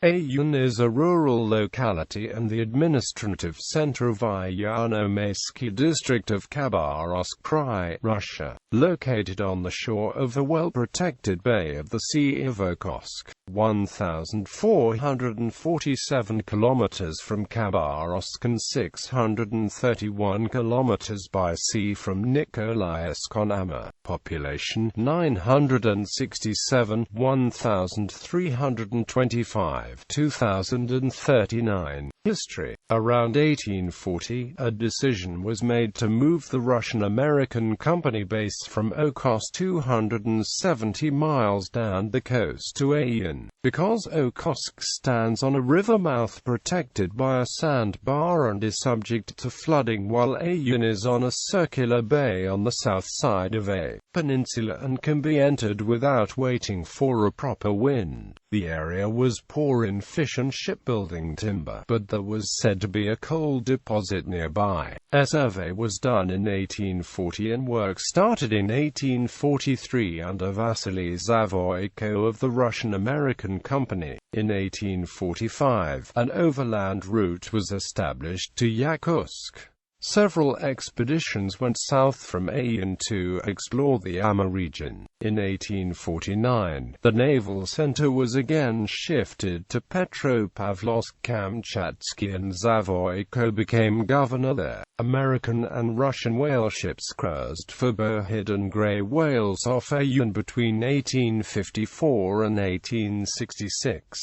Ayan is a rural locality and the administrative center of Ayano-Maysky district of Khabarovsk, Krai, Russia, located on the shore of the well-protected bay of the Sea of Okhotsk, 1,447 kilometers from Khabarovsk and 631 kilometers by sea from Nikolayevsk-on-Amur.Population 967, 1,325. 2039. History. Around 1840, a decision was made to move the Russian-American company base from Okhotsk 270 miles down the coast to Ayan, because Okhotsk stands on a river mouth protected by a sandbar and is subject to flooding, while Ayan is on a circular bay on the south side of a peninsula and can be entered without waiting for a proper wind. The area was poor in fish and shipbuilding timber, but there was said to be a coal deposit nearby. A survey was done in 1840 and work started in 1843 under Vasily Zavoyko of the Russian-American Company. In 1845, an overland route was established to Yakutsk. Several expeditions went south from Ayan to explore the Amur region. In 1849, the naval center was again shifted to Petropavlovsk-Kamchatsky and Zavoyko became governor there. American and Russian whale ships cruised for bowhead and gray whales off Ayan between 1854 and 1866.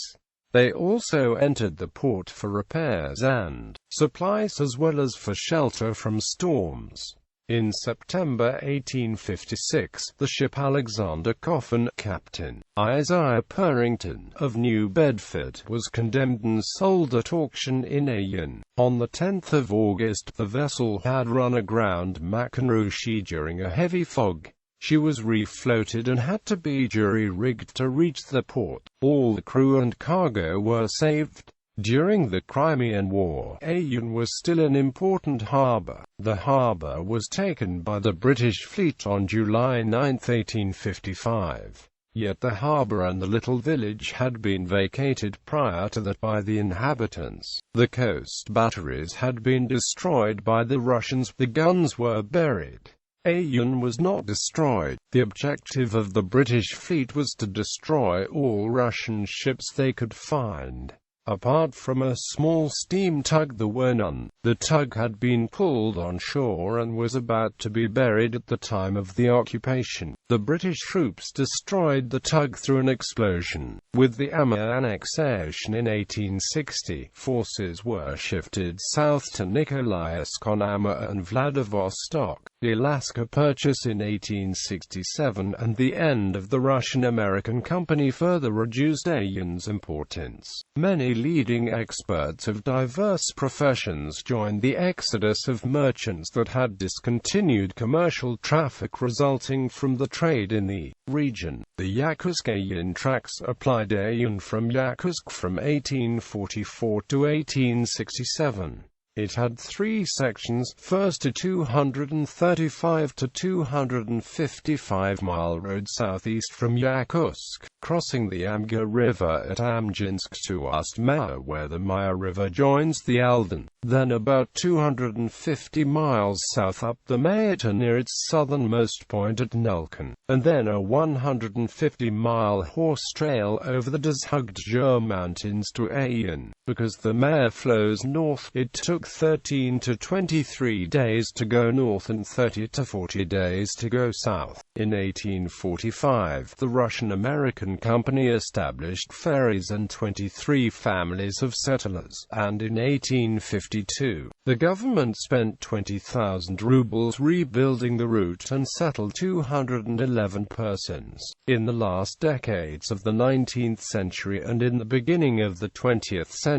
They also entered the port for repairs and supplies as well as for shelter from storms. In September 1856, the ship Alexander Coffin, Captain Isaiah Purrington of New Bedford, was condemned and sold at auction in Ayan. On the 10th of August, the vessel had run aground Makanrushi during a heavy fog. She was refloated and had to be jury-rigged to reach the port. All the crew and cargo were saved. During the Crimean War, Ayan was still an important harbour. The harbour was taken by the British fleet on July 9, 1855. Yet the harbour and the little village had been vacated prior to that by the inhabitants. The coast batteries had been destroyed by the Russians. The guns were buried. Ayan was not destroyed. The objective of the British fleet was to destroy all Russian ships they could find. Apart from a small steam tug, there were none. The tug had been pulled on shore and was about to be buried at the time of the occupation. The British troops destroyed the tug through an explosion. With the Amur annexation in 1860, forces were shifted south to Nikolayevsk-on-Amur and Vladivostok. The Alaska Purchase in 1867 and the end of the Russian-American Company further reduced Ayan's importance. Many leading experts of diverse professions joined the exodus of merchants that had discontinued commercial traffic resulting from the trade in the region. The Yakutsk-Ayan tracks applied Ayan from Yakutsk from 1844 to 1867. It had three sections: first a 235 to 255 mile road southeast from Yakutsk, crossing the Amur River at Amginsk to Ust-Maya where the Maya River joins the Aldan, then about 250 miles south up the Maya to near its southernmost point at Nelken, and then a 150-mile horse trail over the Dzhugdzhur Mountains to Ayan. Because the Maya flows north, it took 13 to 23 days to go north and 30 to 40 days to go south. In 1845, the Russian-American Company established ferries and 23 families of settlers, and in 1852, the government spent 20,000 rubles rebuilding the route and settled 211 persons. In the last decades of the 19th century and in the beginning of the 20th century,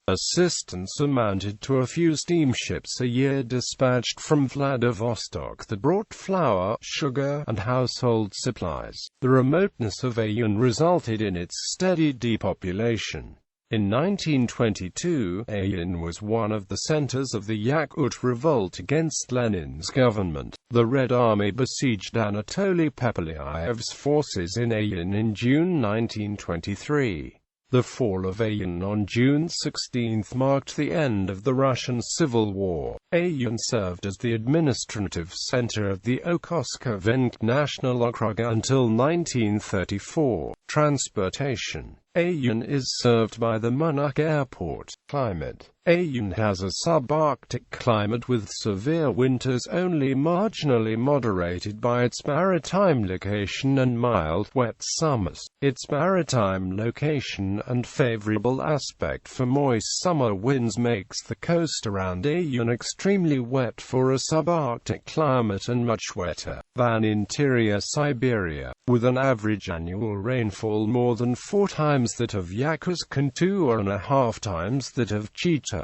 assistance amounted to a few steamships a year dispatched from Vladivostok that brought flour, sugar, and household supplies. The remoteness of Ayan resulted in its steady depopulation. In 1922, Ayan was one of the centers of the Yakut revolt against Lenin's government. The Red Army besieged Anatoly Pepeliev's forces in Ayan in June 1923. The fall of Ayan on June 16 marked the end of the Russian Civil War. Ayan served as the administrative center of the Okhotsk National Okrug until 1934. Transportation. Ayan is served by the Munich Airport. Climate. Ayan has a subarctic climate with severe winters only marginally moderated by its maritime location and mild, wet summers. Its maritime location and favorable aspect for moist summer winds makes the coast around Ayan extremely wet for a subarctic climate and much wetter than interior Siberia, with an average annual rainfall more than 4 times that of Yakutsk and 2.5 times that of Chita.